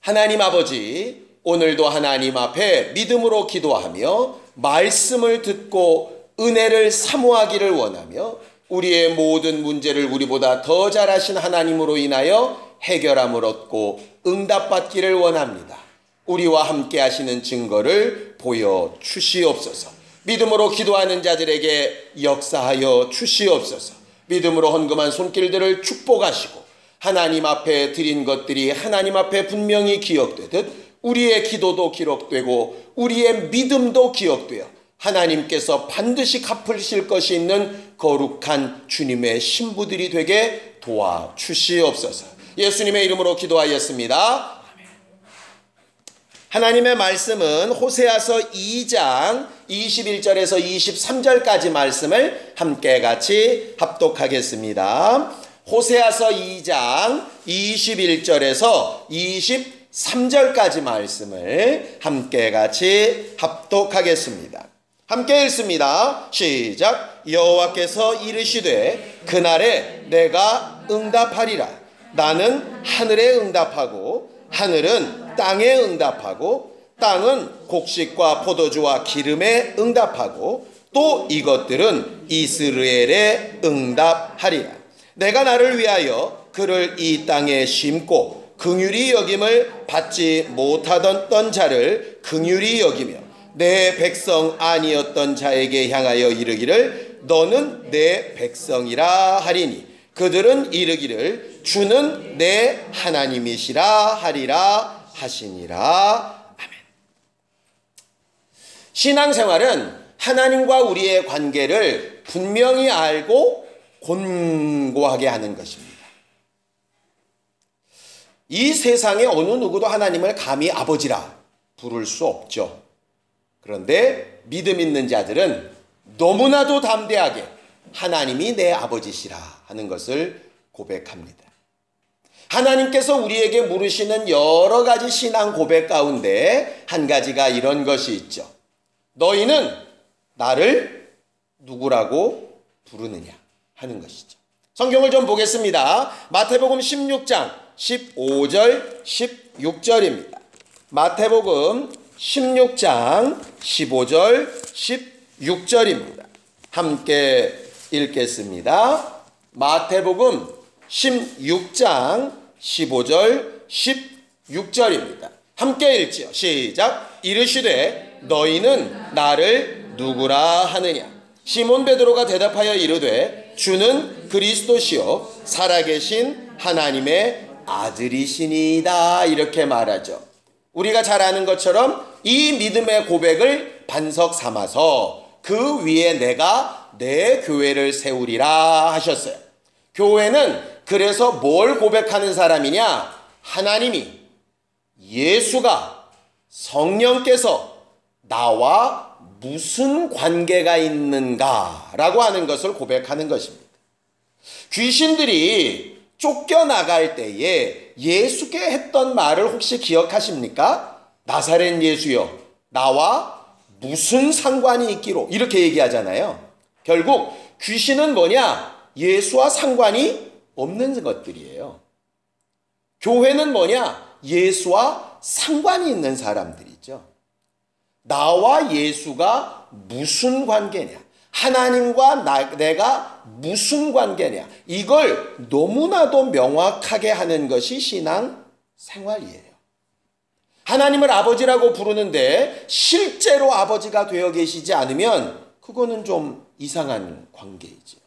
하나님 아버지, 오늘도 하나님 앞에 믿음으로 기도하며 말씀을 듣고 은혜를 사모하기를 원하며 우리의 모든 문제를 우리보다 더 잘하신 하나님으로 인하여 해결함을 얻고 응답받기를 원합니다. 우리와 함께 하시는 증거를 보여주시옵소서. 믿음으로 기도하는 자들에게 역사하여 주시옵소서. 믿음으로 헌금한 손길들을 축복하시고 하나님 앞에 드린 것들이 하나님 앞에 분명히 기억되듯 우리의 기도도 기록되고 우리의 믿음도 기억되어 하나님께서 반드시 갚으실 것이 있는 거룩한 주님의 신부들이 되게 도와주시옵소서. 예수님의 이름으로 기도하였습니다. 하나님의 말씀은 호세아서 2장 21절에서 23절까지 말씀을 함께 같이 합독하겠습니다. 호세아서 2장 21절에서 23절까지 말씀을 함께 같이 합독하겠습니다. 함께 읽습니다. 시작. 여호와께서 이르시되 그날에 내가 응답하리라. 나는 하늘에 응답하고 하늘은 땅에 응답하고 땅은 곡식과 포도주와 기름에 응답하고 또 이것들은 이스라엘에 응답하리라. 내가 나를 위하여 그를 이 땅에 심고 긍휼히 여김을 받지 못하던 자를 긍휼히 여기며 내 백성 아니었던 자에게 향하여 이르기를 너는 내 백성이라 하리니 그들은 이르기를 주는 내 하나님이시라 하리라 하시니라. 아멘. 신앙생활은 하나님과 우리의 관계를 분명히 알고 곤고하게 하는 것입니다. 이 세상에 어느 누구도 하나님을 감히 아버지라 부를 수 없죠. 그런데 믿음 있는 자들은 너무나도 담대하게 하나님이 내 아버지시라 하는 것을 고백합니다. 하나님께서 우리에게 물으시는 여러 가지 신앙 고백 가운데 한 가지가 이런 것이 있죠. 너희는 나를 누구라고 부르느냐 하는 것이죠. 성경을 좀 보겠습니다. 마태복음 16장 15절 16절입니다. 마태복음 16장 15절 16절입니다. 함께 읽겠습니다. 마태복음 16장 15절 16절입니다. 함께 읽지요. 시작. 이르시되 너희는 나를 누구라 하느냐. 시몬 베드로가 대답하여 이르되 주는 그리스도시요 살아계신 하나님의 아들이시니이다. 이렇게 말하죠. 우리가 잘 아는 것처럼 이 믿음의 고백을 반석 삼아서 그 위에 내가 내 교회를 세우리라 하셨어요. 교회는 그래서 뭘 고백하는 사람이냐? 하나님이, 예수가, 성령께서 나와 무슨 관계가 있는가라고 하는 것을 고백하는 것입니다. 귀신들이 쫓겨나갈 때에 예수께 했던 말을 혹시 기억하십니까? 나사렛 예수여, 나와 무슨 상관이 있기로, 이렇게 얘기하잖아요. 결국 귀신은 뭐냐? 예수와 상관이 없는 것들이에요. 교회는 뭐냐? 예수와 상관이 있는 사람들이죠. 나와 예수가 무슨 관계냐? 하나님과 내가 무슨 관계냐? 이걸 너무나도 명확하게 하는 것이 신앙 생활이에요. 하나님을 아버지라고 부르는데 실제로 아버지가 되어 계시지 않으면 그거는 좀 이상한 관계이죠.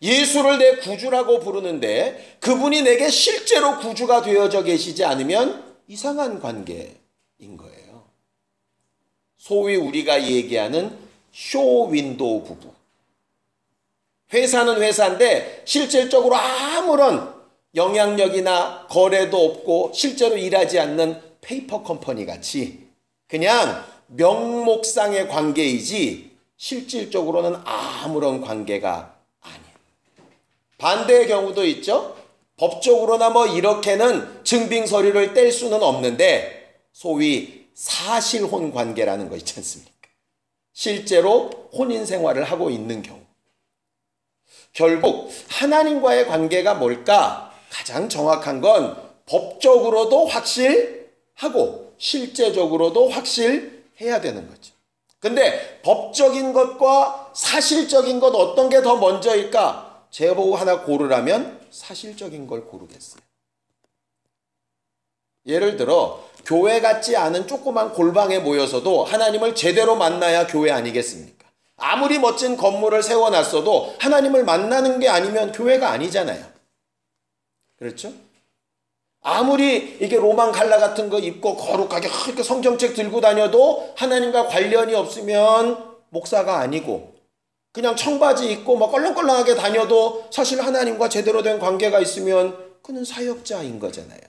예수를 내 구주라고 부르는데 그분이 내게 실제로 구주가 되어져 계시지 않으면 이상한 관계인 거예요. 소위 우리가 얘기하는 쇼윈도우 부부. 회사는 회사인데 실질적으로 아무런 영향력이나 거래도 없고 실제로 일하지 않는 페이퍼 컴퍼니 같이 그냥 명목상의 관계이지 실질적으로는 아무런 관계가 아닌. 반대의 경우도 있죠. 법적으로나 뭐 이렇게는 증빙 서류를 뗄 수는 없는데 소위 사실혼 관계라는 거 있지 않습니까? 실제로 혼인 생활을 하고 있는 경우. 결국 하나님과의 관계가 뭘까? 가장 정확한 건 법적으로도 확실하고 실제적으로도 확실해야 되는 거죠. 근데 법적인 것과 사실적인 것 어떤 게 더 먼저일까? 제보고 하나 고르라면 사실적인 걸 고르겠어요. 예를 들어 교회 같지 않은 조그만 골방에 모여서도 하나님을 제대로 만나야 교회 아니겠습니까? 아무리 멋진 건물을 세워놨어도 하나님을 만나는 게 아니면 교회가 아니잖아요. 그렇죠? 아무리 이게 로만 갈라 같은 거 입고 거룩하게 이렇게 성경책 들고 다녀도 하나님과 관련이 없으면 목사가 아니고, 그냥 청바지 입고 막 껄렁껄렁하게 다녀도 사실 하나님과 제대로 된 관계가 있으면 그는 사역자인 거잖아요.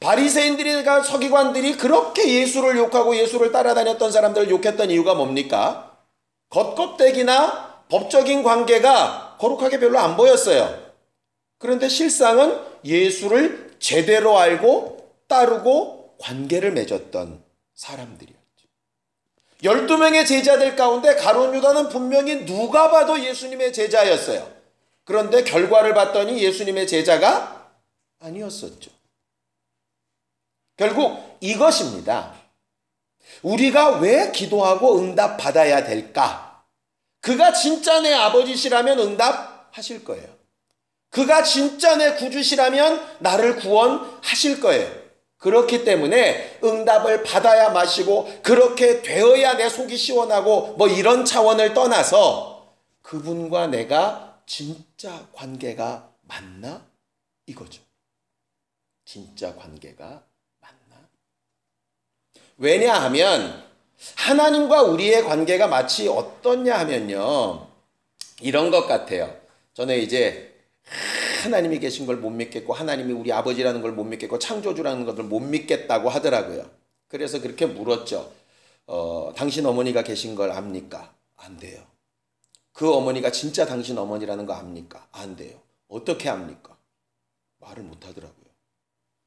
바리새인들과 서기관들이 그렇게 예수를 욕하고 예수를 따라다녔던 사람들을 욕했던 이유가 뭡니까? 겉껍데기나 법적인 관계가 거룩하게 별로 안 보였어요. 그런데 실상은 예수를 제대로 알고 따르고 관계를 맺었던 사람들이었죠. 12명의 제자들 가운데 가룟 유다는 분명히 누가 봐도 예수님의 제자였어요. 그런데 결과를 봤더니 예수님의 제자가 아니었었죠. 결국 이것입니다. 우리가 왜 기도하고 응답받아야 될까? 그가 진짜 내 아버지시라면 응답하실 거예요. 그가 진짜 내 구주시라면 나를 구원하실 거예요. 그렇기 때문에 응답을 받아야 마시고 그렇게 되어야 내 속이 시원하고 뭐 이런 차원을 떠나서 그분과 내가 진짜 관계가 맞나? 이거죠. 진짜 관계가 맞나? 왜냐하면 하나님과 우리의 관계가 마치 어떻냐 하면요, 이런 것 같아요. 저는 이제 하나님이 계신 걸 못 믿겠고 하나님이 우리 아버지라는 걸 못 믿겠고 창조주라는 것을 못 믿겠다고 하더라고요. 그래서 그렇게 물었죠. 당신 어머니가 계신 걸 압니까? 안 돼요. 그 어머니가 진짜 당신 어머니라는 거 압니까? 안 돼요. 어떻게 압니까? 말을 못 하더라고요.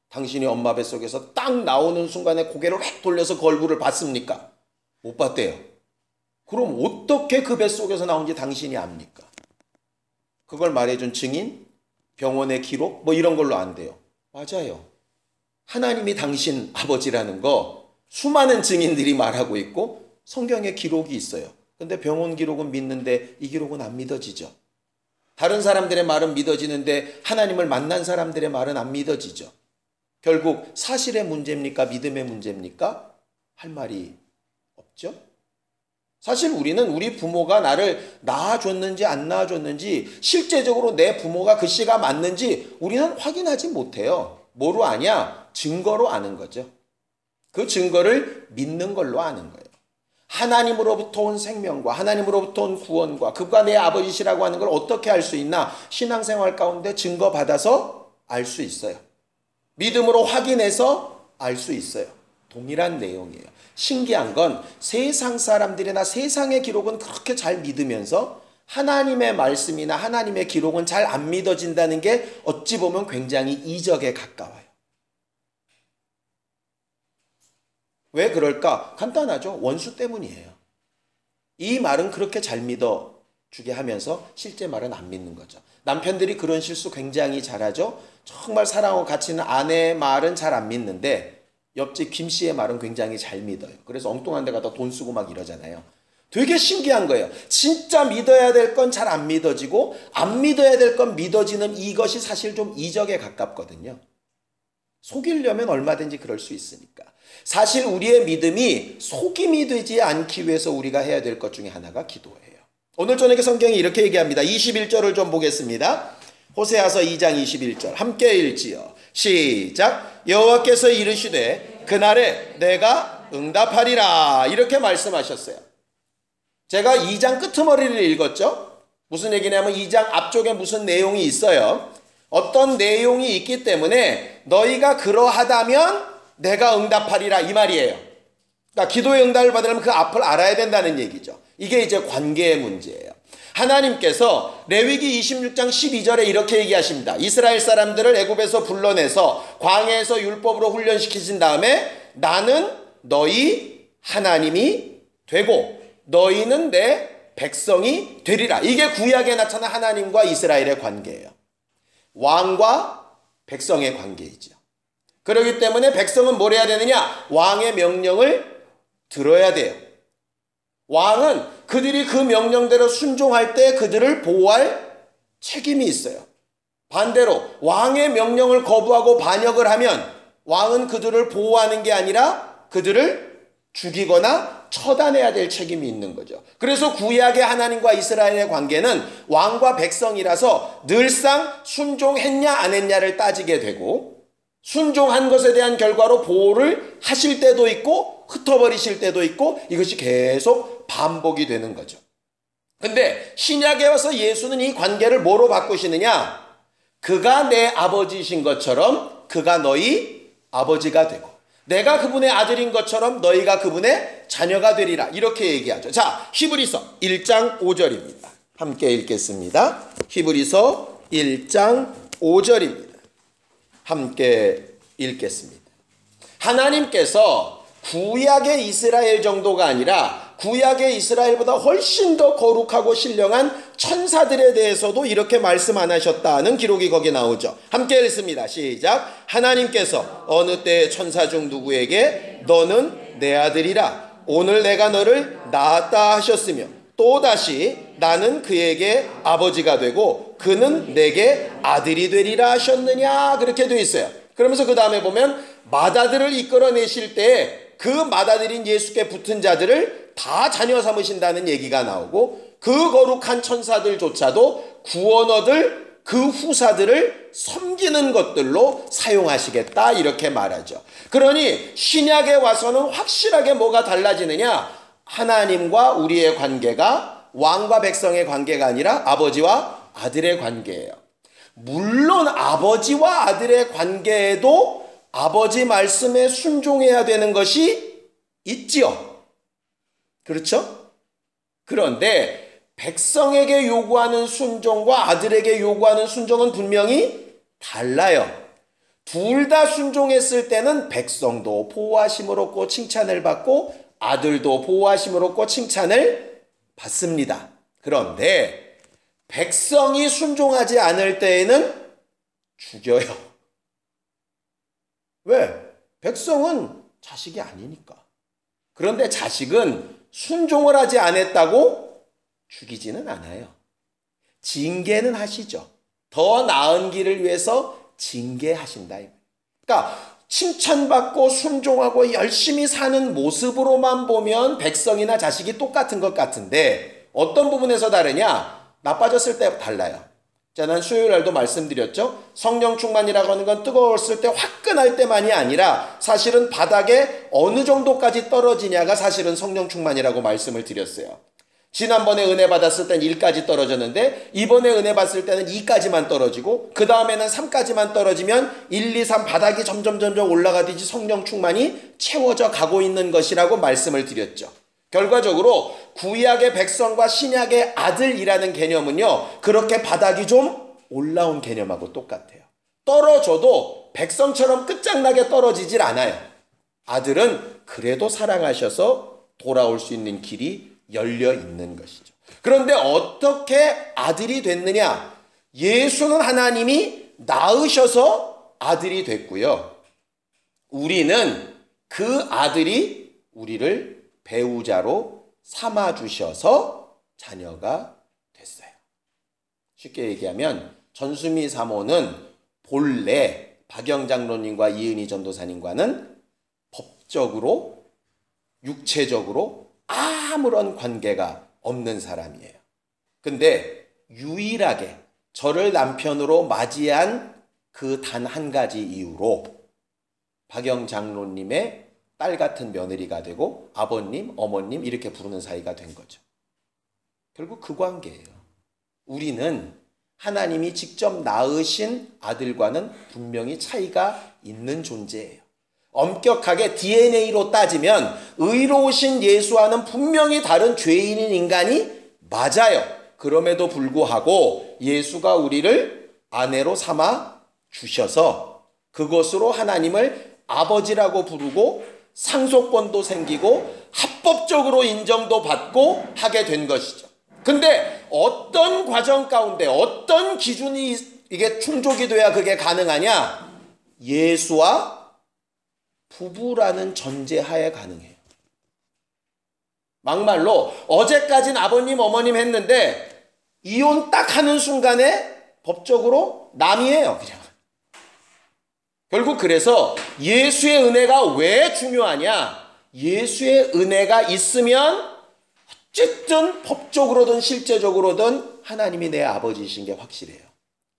당신이 엄마 뱃속에서 딱 나오는 순간에 고개를 획 돌려서 그 얼굴을 봤습니까? 못 봤대요. 그럼 어떻게 그 뱃속에서 나온지 당신이 압니까? 그걸 말해준 증인, 병원의 기록 뭐 이런 걸로 안 돼요. 맞아요. 하나님이 당신 아버지라는 거 수많은 증인들이 말하고 있고 성경에 기록이 있어요. 근데 병원 기록은 믿는데 이 기록은 안 믿어지죠. 다른 사람들의 말은 믿어지는데 하나님을 만난 사람들의 말은 안 믿어지죠. 결국 사실의 문제입니까? 믿음의 문제입니까? 할 말이 없죠. 사실 우리는 우리 부모가 나를 낳아줬는지 안 낳아줬는지 실제적으로 내 부모가 그 씨가 맞는지 우리는 확인하지 못해요. 뭐로 아냐? 증거로 아는 거죠. 그 증거를 믿는 걸로 아는 거예요. 하나님으로부터 온 생명과 하나님으로부터 온 구원과 그가 내 아버지시라고 하는 걸 어떻게 알 수 있나? 신앙생활 가운데 증거받아서 알 수 있어요. 믿음으로 확인해서 알 수 있어요. 동일한 내용이에요. 신기한 건 세상 사람들이나 세상의 기록은 그렇게 잘 믿으면서 하나님의 말씀이나 하나님의 기록은 잘 안 믿어진다는 게 어찌 보면 굉장히 이적에 가까워요. 왜 그럴까? 간단하죠. 원수 때문이에요. 이 말은 그렇게 잘 믿어주게 하면서 실제 말은 안 믿는 거죠. 남편들이 그런 실수 굉장히 잘하죠. 정말 사랑하고 같이 있는 아내의 말은 잘 안 믿는데 옆집 김 씨의 말은 굉장히 잘 믿어요. 그래서 엉뚱한 데 가다 돈 쓰고 막 이러잖아요. 되게 신기한 거예요. 진짜 믿어야 될 건 잘 안 믿어지고 안 믿어야 될 건 믿어지는 이것이 사실 좀 이적에 가깝거든요. 속이려면 얼마든지 그럴 수 있으니까. 사실 우리의 믿음이 속임이 되지 않기 위해서 우리가 해야 될 것 중에 하나가 기도예요. 오늘 저녁에 성경이 이렇게 얘기합니다. 21절을 좀 보겠습니다. 호세아서 2장 21절 함께 읽지요. 시작. 여호와께서 이르시되 그날에 내가 응답하리라 이렇게 말씀하셨어요. 제가 2장 끄트머리를 읽었죠. 무슨 얘기냐면 2장 앞쪽에 무슨 내용이 있어요. 어떤 내용이 있기 때문에 너희가 그러하다면 내가 응답하리라 이 말이에요. 그러니까 기도의 응답을 받으려면 그 앞을 알아야 된다는 얘기죠. 이게 이제 관계의 문제예요. 하나님께서 레위기 26장 12절에 이렇게 얘기하십니다. 이스라엘 사람들을 애굽에서 불러내서 광야에서 율법으로 훈련시키신 다음에 나는 너희 하나님이 되고 너희는 내 백성이 되리라. 이게 구약에 나타난 하나님과 이스라엘의 관계예요. 왕과 백성의 관계이죠. 그렇기 때문에 백성은 뭘 해야 되느냐? 왕의 명령을 들어야 돼요. 왕은 그들이 그 명령대로 순종할 때 그들을 보호할 책임이 있어요. 반대로 왕의 명령을 거부하고 반역을 하면 왕은 그들을 보호하는 게 아니라 그들을 죽이거나 처단해야 될 책임이 있는 거죠. 그래서 구약의 하나님과 이스라엘의 관계는 왕과 백성이라서 늘상 순종했냐 안 했냐를 따지게 되고, 순종한 것에 대한 결과로 보호를 하실 때도 있고 흩어버리실 때도 있고, 이것이 계속 반복이 되는 거죠. 근데 신약에 와서 예수는 이 관계를 뭐로 바꾸시느냐? 그가 내 아버지이신 것처럼 그가 너희 아버지가 되고, 내가 그분의 아들인 것처럼 너희가 그분의 자녀가 되리라, 이렇게 얘기하죠. 자, 히브리서 1장 5절입니다. 함께 읽겠습니다. 히브리서 1장 5절입니다. 함께 읽겠습니다. 하나님께서 구약의 이스라엘 정도가 아니라 구약의 이스라엘보다 훨씬 더 거룩하고 신령한 천사들에 대해서도 이렇게 말씀 안 하셨다는 기록이 거기에 나오죠. 함께 읽습니다. 시작. 하나님께서 어느 때의 천사 중 누구에게 너는 내 아들이라 오늘 내가 너를 낳았다 하셨으며 또다시 나는 그에게 아버지가 되고 그는 내게 아들이 되리라 하셨느냐, 그렇게 되어 있어요. 그러면서 그 다음에 보면 맏아들을 이끌어내실 때 그 맏아들인 예수께 붙은 자들을 다 자녀 삼으신다는 얘기가 나오고, 그 거룩한 천사들조차도 구원 얻을 그 후사들을 섬기는 것들로 사용하시겠다, 이렇게 말하죠. 그러니 신약에 와서는 확실하게 뭐가 달라지느냐? 하나님과 우리의 관계가 왕과 백성의 관계가 아니라 아버지와 아들의 관계예요. 물론 아버지와 아들의 관계에도 아버지 말씀에 순종해야 되는 것이 있지요. 그렇죠? 그런데 백성에게 요구하는 순종과 아들에게 요구하는 순종은 분명히 달라요. 둘 다 순종했을 때는 백성도 보호하심을 얻고 칭찬을 받고 아들도 보호하심을 얻고 칭찬을 받습니다. 그런데 백성이 순종하지 않을 때에는 죽여요. 왜? 백성은 자식이 아니니까. 그런데 자식은 순종을 하지 않았다고 죽이지는 않아요. 징계는 하시죠. 더 나은 길을 위해서 징계하신다. 그러니까 칭찬받고 순종하고 열심히 사는 모습으로만 보면 백성이나 자식이 똑같은 것 같은데 어떤 부분에서 다르냐? 나빠졌을 때 달라요. 지난 수요일 날도 말씀드렸죠. 성령 충만이라고 하는 건 뜨거웠을 때 화끈할 때만이 아니라 사실은 바닥에 어느 정도까지 떨어지냐가 사실은 성령 충만이라고 말씀을 드렸어요. 지난번에 은혜 받았을 땐 1까지 떨어졌는데 이번에 은혜 받았을 때는 2까지만 떨어지고 그 다음에는 3까지만 떨어지면 1, 2, 3 바닥이 점점 올라가듯이 성령 충만이 채워져 가고 있는 것이라고 말씀을 드렸죠. 결과적으로 구약의 백성과 신약의 아들이라는 개념은요, 그렇게 바닥이 좀 올라온 개념하고 똑같아요. 떨어져도 백성처럼 끝장나게 떨어지질 않아요. 아들은 그래도 사랑하셔서 돌아올 수 있는 길이 열려 있는 것이죠. 그런데 어떻게 아들이 됐느냐? 예수는 하나님이 낳으셔서 아들이 됐고요. 우리는 그 아들이 우리를 배우자로 삼아주셔서 자녀가 됐어요. 쉽게 얘기하면 전수미 사모는 본래 박영 장로님과 이은희 전도사님과는 법적으로 육체적으로 아무런 관계가 없는 사람이에요. 근데 유일하게 저를 남편으로 맞이한 그 단 한 가지 이유로 박영 장로님의 딸 같은 며느리가 되고 아버님, 어머님 이렇게 부르는 사이가 된 거죠. 결국 그 관계예요. 우리는 하나님이 직접 낳으신 아들과는 분명히 차이가 있는 존재예요. 엄격하게 DNA로 따지면 의로우신 예수와는 분명히 다른 죄인인 인간이 맞아요. 그럼에도 불구하고 예수가 우리를 아내로 삼아 주셔서 그것으로 하나님을 아버지라고 부르고 상속권도 생기고 합법적으로 인정도 받고 하게 된 것이죠. 근데 어떤 과정 가운데 어떤 기준이 이게 충족이 돼야 그게 가능하냐? 예수와 부부라는 전제하에 가능해요. 막말로 어제까진 아버님 어머님 했는데 이혼 딱 하는 순간에 법적으로 남이에요. 그냥. 결국 그래서 예수의 은혜가 왜 중요하냐? 예수의 은혜가 있으면 어쨌든 법적으로든 실제적으로든 하나님이 내 아버지이신 게 확실해요.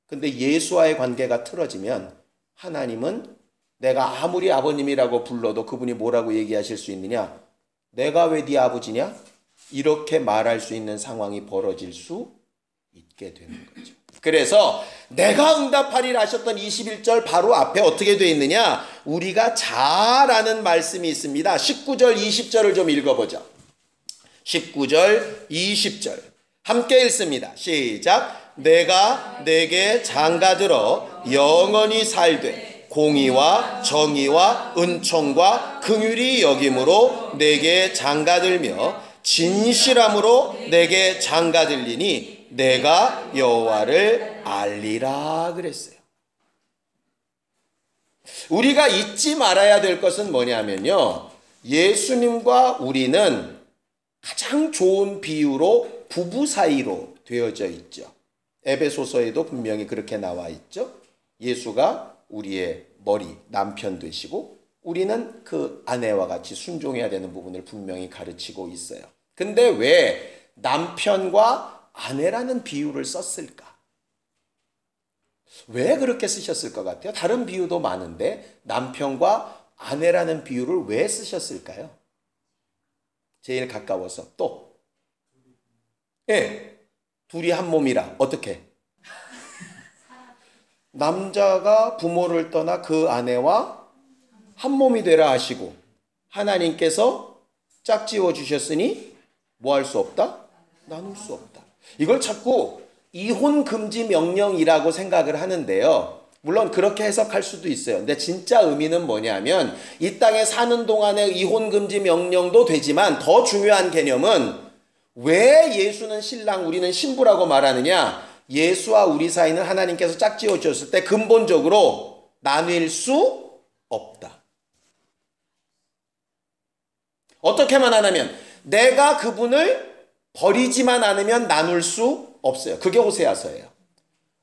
근데 예수와의 관계가 틀어지면 하나님은 내가 아무리 아버님이라고 불러도 그분이 뭐라고 얘기하실 수 있느냐? 내가 왜 네 아버지냐? 이렇게 말할 수 있는 상황이 벌어질 수 있게 되는 거죠. 그래서 내가 응답하리라 하셨던 21절 바로 앞에 어떻게 되어 있느냐? 우리가 잘 아는 말씀이 있습니다. 19절 20절을 좀 읽어보죠. 19절 20절 함께 읽습니다. 시작. 내가 내게 장가들어 영원히 살되 공의와 정의와 은총과 긍휼이 여김으로 내게 장가들며 진실함으로 내게 장가들리니 내가 여호와를 알리라 그랬어요. 우리가 잊지 말아야 될 것은 뭐냐면요, 예수님과 우리는 가장 좋은 비유로 부부 사이로 되어져 있죠. 에베소서에도 분명히 그렇게 나와 있죠. 예수가 우리의 머리, 남편 되시고 우리는 그 아내와 같이 순종해야 되는 부분을 분명히 가르치고 있어요. 근데 왜 남편과 아내라는 비유를 썼을까? 왜 그렇게 쓰셨을 것 같아요? 다른 비유도 많은데 남편과 아내라는 비유를 왜 쓰셨을까요? 제일 가까워서 또 둘이 한 몸이라. 어떻게? 남자가 부모를 떠나 그 아내와 한 몸이 되라 하시고 하나님께서 짝지어 주셨으니 뭐 할 수 없다? 나눌 수 없다. 이걸 자꾸 이혼 금지 명령이라고 생각을 하는데요. 물론 그렇게 해석할 수도 있어요. 근데 진짜 의미는 뭐냐면 이 땅에 사는 동안에 이혼 금지 명령도 되지만 더 중요한 개념은 왜 예수는 신랑 우리는 신부라고 말하느냐? 예수와 우리 사이는 하나님께서 짝지어 주셨을 때 근본적으로 나눌 수 없다. 어떻게만 하냐면 내가 그분을 버리지만 않으면 나눌 수 없어요. 그게 호세아서예요.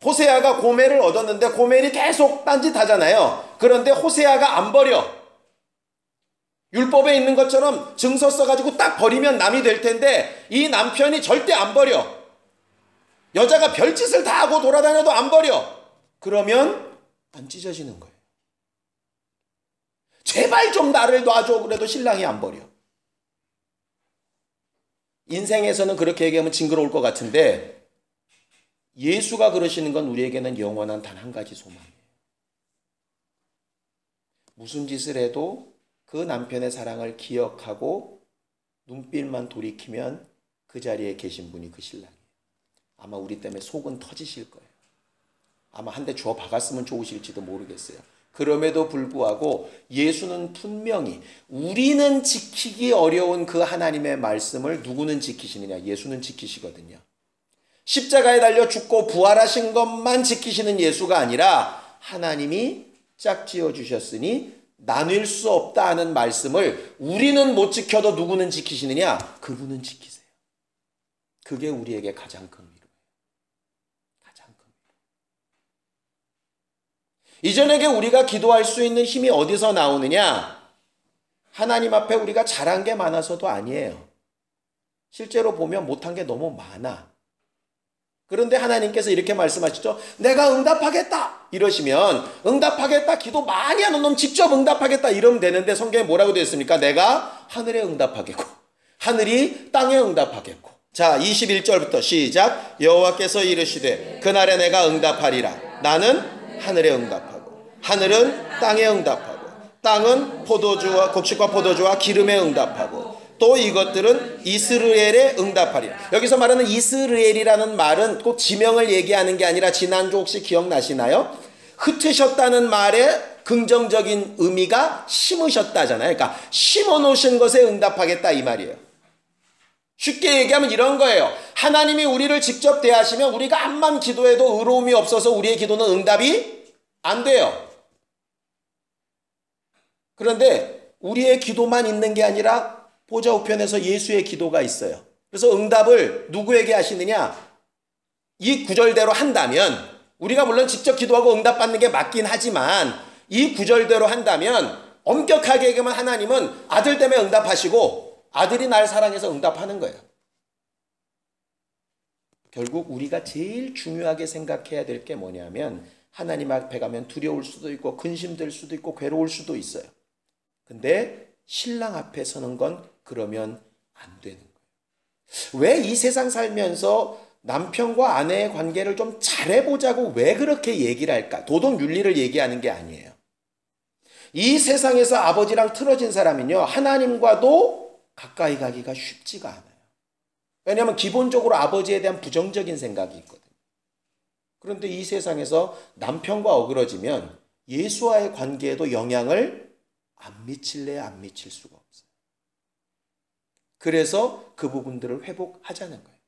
호세아가 고멜을 얻었는데 고멜이 계속 딴짓하잖아요. 그런데 호세아가 안 버려. 율법에 있는 것처럼 증서 써가지고 딱 버리면 남이 될 텐데 이 남편이 절대 안 버려. 여자가 별짓을 다 하고 돌아다녀도 안 버려. 그러면 안 찢어지는 거예요. 제발 좀 나를 놔줘 그래도 신랑이 안 버려. 인생에서는 그렇게 얘기하면 징그러울 것 같은데 예수가 그러시는 건 우리에게는 영원한 단 한 가지 소망이에요. 무슨 짓을 해도 그 남편의 사랑을 기억하고 눈빛만 돌이키면 그 자리에 계신 분이 그 신랑이에요. 아마 우리 때문에 속은 터지실 거예요. 아마 한 대 주워 박았으면 좋으실지도 모르겠어요. 그럼에도 불구하고 예수는 분명히 우리는 지키기 어려운 그 하나님의 말씀을 누구는 지키시느냐? 예수는 지키시거든요. 십자가에 달려 죽고 부활하신 것만 지키시는 예수가 아니라 하나님이 짝지어 주셨으니 나눌 수 없다 하는 말씀을 우리는 못 지켜도 누구는 지키시느냐? 그분은 지키세요. 그게 우리에게 가장 큰 위로예요. 가장 큰 위로. 이전에게 우리가 기도할 수 있는 힘이 어디서 나오느냐? 하나님 앞에 우리가 잘한 게 많아서도 아니에요. 실제로 보면 못한 게 너무 많아. 그런데 하나님께서 이렇게 말씀하시죠. 내가 응답하겠다 이러시면 응답하겠다, 기도 많이 하는 놈 직접 응답하겠다 이러면 되는데 성경에 뭐라고 되어 있습니까? 내가 하늘에 응답하겠고 하늘이 땅에 응답하겠고. 자, 21절부터 시작. 여호와께서 이르시되 그날에 내가 응답하리라. 나는 하늘에 응답하고 하늘은 땅에 응답하고 땅은 포도주와 곡식과 포도주와 기름에 응답하고 또 이것들은 이스라엘에 응답하리라. 여기서 말하는 이스라엘이라는 말은 꼭 지명을 얘기하는 게 아니라 지난주 혹시 기억나시나요? 흩으셨다는 말에 긍정적인 의미가 심으셨다잖아요. 그러니까 심어놓으신 것에 응답하겠다 이 말이에요. 쉽게 얘기하면 이런 거예요. 하나님이 우리를 직접 대하시면 우리가 암만 기도해도 의로움이 없어서 우리의 기도는 응답이 안 돼요. 그런데 우리의 기도만 있는 게 아니라 보좌 우편에서 예수의 기도가 있어요. 그래서 응답을 누구에게 하시느냐? 이 구절대로 한다면, 우리가 물론 직접 기도하고 응답받는 게 맞긴 하지만 이 구절대로 한다면 엄격하게 얘기하면 하나님은 아들 때문에 응답하시고 아들이 날 사랑해서 응답하는 거예요. 결국 우리가 제일 중요하게 생각해야 될 게 뭐냐면, 하나님 앞에 가면 두려울 수도 있고 근심될 수도 있고 괴로울 수도 있어요. 근데 신랑 앞에 서는 건 그러면 안 되는 거예요. 왜 이 세상 살면서 남편과 아내의 관계를 좀 잘해보자고 왜 그렇게 얘기를 할까? 도덕 윤리를 얘기하는 게 아니에요. 이 세상에서 아버지랑 틀어진 사람은요, 하나님과도 가까이 가기가 쉽지가 않아요. 왜냐하면 기본적으로 아버지에 대한 부정적인 생각이 있거든요. 그런데 이 세상에서 남편과 어그러지면 예수와의 관계에도 영향을 안 미칠래야 안 미칠 수가 없어요. 그래서 그 부분들을 회복하자는 거예요.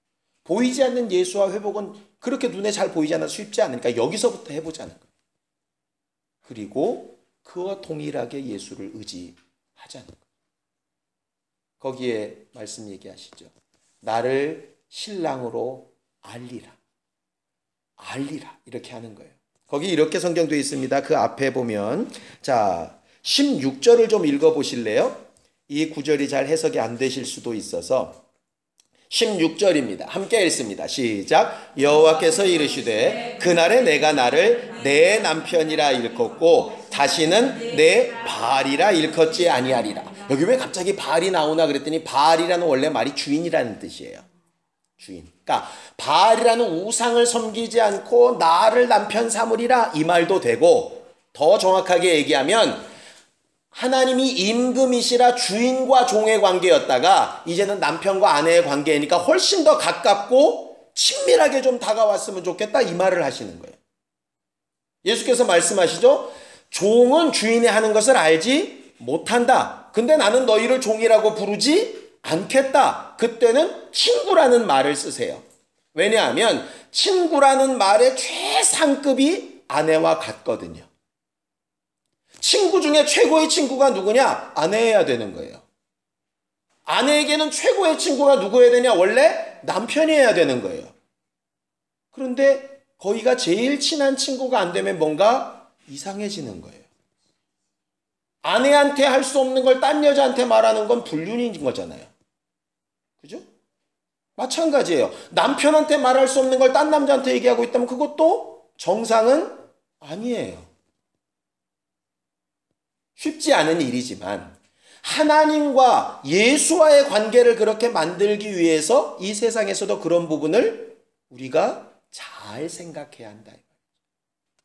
보이지 않는 예수와 회복은 그렇게 눈에 잘 보이지 않아서 쉽지 않으니까 여기서부터 해보자는 거예요. 그리고 그와 동일하게 예수를 의지하자는 거예요. 거기에 말씀 얘기하시죠. 나를 신랑으로 알리라. 알리라. 이렇게 하는 거예요. 거기 이렇게 성경되어 있습니다. 그 앞에 보면, 자, 16절을 좀 읽어보실래요? 이 구절이 잘 해석이 안 되실 수도 있어서 16절입니다. 함께 읽습니다. 시작. 여호와께서 이르시되 그날에 내가 나를 내 남편이라 일컫고 다시는 내 바알이라 일컫지 아니하리라. 여기 왜 갑자기 바알이 나오나 그랬더니 바알이라는 원래 말이 주인이라는 뜻이에요. 주인. 그러니까 바알이라는 우상을 섬기지 않고 나를 남편 삼으리라 이 말도 되고, 더 정확하게 얘기하면 하나님이 임금이시라 주인과 종의 관계였다가 이제는 남편과 아내의 관계니까 훨씬 더 가깝고 친밀하게 좀 다가왔으면 좋겠다 이 말을 하시는 거예요. 예수께서 말씀하시죠. 종은 주인이 하는 것을 알지 못한다. 근데 나는 너희를 종이라고 부르지 않겠다. 그때는 친구라는 말을 쓰세요. 왜냐하면 친구라는 말의 최상급이 아내와 같거든요. 친구 중에 최고의 친구가 누구냐? 아내여야 되는 거예요. 아내에게는 최고의 친구가 누구여야 되냐? 원래 남편이어야 되는 거예요. 그런데 거기가 제일 친한 친구가 안 되면 뭔가 이상해지는 거예요. 아내한테 할 수 없는 걸 딴 여자한테 말하는 건 불륜인 거잖아요. 그죠? 마찬가지예요. 남편한테 말할 수 없는 걸 딴 남자한테 얘기하고 있다면 그것도 정상은 아니에요. 쉽지 않은 일이지만 하나님과 예수와의 관계를 그렇게 만들기 위해서 이 세상에서도 그런 부분을 우리가 잘 생각해야 한다.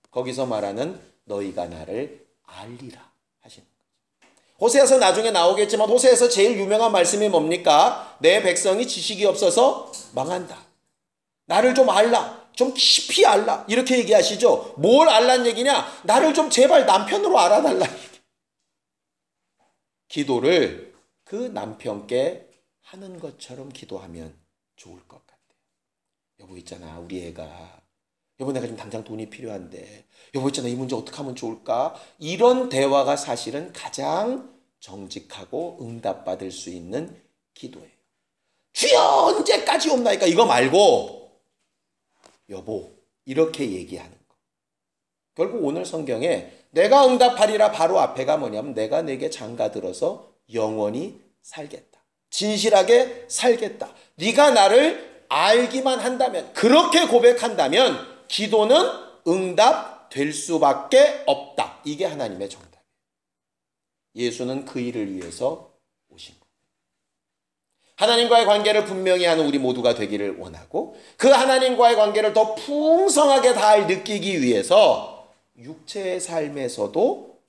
거기서 말하는 너희가 나를 알리라 하시는 거죠. 호세아서 나중에 나오겠지만 호세아서 제일 유명한 말씀이 뭡니까? 내 백성이 지식이 없어서 망한다. 나를 좀 알라. 좀 깊이 알라. 이렇게 얘기하시죠. 뭘 알란 얘기냐? 나를 좀 제발 남편으로 알아달라. 기도를 그 남편께 하는 것처럼 기도하면 좋을 것 같아요. 여보 있잖아, 우리 애가. 여보 내가 지금 당장 돈이 필요한데. 여보 있잖아, 이 문제 어떻게 하면 좋을까? 이런 대화가 사실은 가장 정직하고 응답받을 수 있는 기도예요. 주여 언제까지 옵나이까? 이거 말고 여보 이렇게 얘기하는 거. 결국 오늘 성경에 내가 응답하리라 바로 앞에가 뭐냐면 내가 내게 장가들어서 영원히 살겠다. 진실하게 살겠다. 네가 나를 알기만 한다면, 그렇게 고백한다면 기도는 응답될 수밖에 없다. 이게 하나님의 정답이에요. 예수는 그 일을 위해서 오신 거예요. 하나님과의 관계를 분명히 하는 우리 모두가 되기를 원하고 그 하나님과의 관계를 더 풍성하게 잘 느끼기 위해서 육체의 삶에서도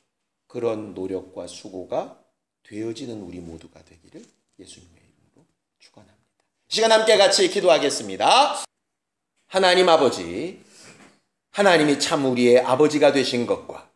그런 노력과 수고가 되어지는 우리 모두가 되기를 예수님의 이름으로 축원합니다. 시간 함께 같이 기도하겠습니다. 하나님 아버지, 하나님이 참 우리의 아버지가 되신 것과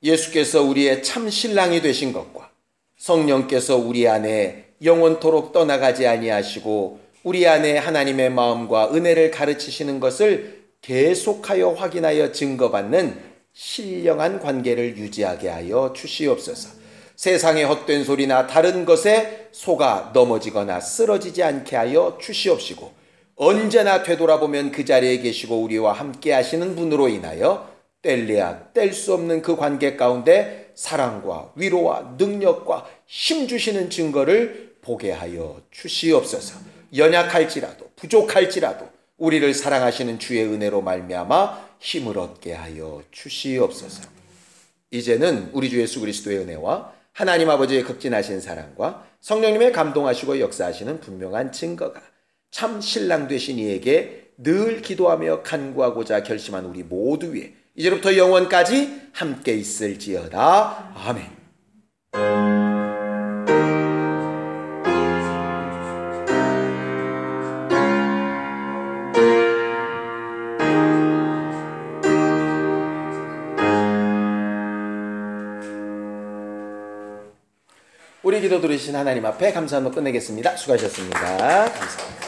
예수께서 우리의 참 신랑이 되신 것과 성령께서 우리 안에 영원토록 떠나가지 아니하시고 우리 안에 하나님의 마음과 은혜를 가르치시는 것을 계속하여 확인하여 증거받는 신령한 관계를 유지하게 하여 주시옵소서. 세상의 헛된 소리나 다른 것에 속아 넘어지거나 쓰러지지 않게 하여 주시옵시고, 언제나 되돌아보면 그 자리에 계시고 우리와 함께 하시는 분으로 인하여 뗄래야 뗄 수 없는 그 관계 가운데 사랑과 위로와 능력과 힘 주시는 증거를 보게 하여 주시옵소서. 연약할지라도 부족할지라도 우리를 사랑하시는 주의 은혜로 말미암아 힘을 얻게 하여 주시옵소서. 이제는 우리 주 예수 그리스도의 은혜와 하나님 아버지의 극진하신 사랑과 성령님의 감동하시고 역사하시는 분명한 증거가 참 신랑 되신 이에게 늘 기도하며 간구하고자 결심한 우리 모두 위에 이제부터 영원까지 함께 있을지어다. 아멘. 우리 기도 들으신 하나님 앞에 감사함으로 끝내겠습니다. 수고하셨습니다. 감사합니다.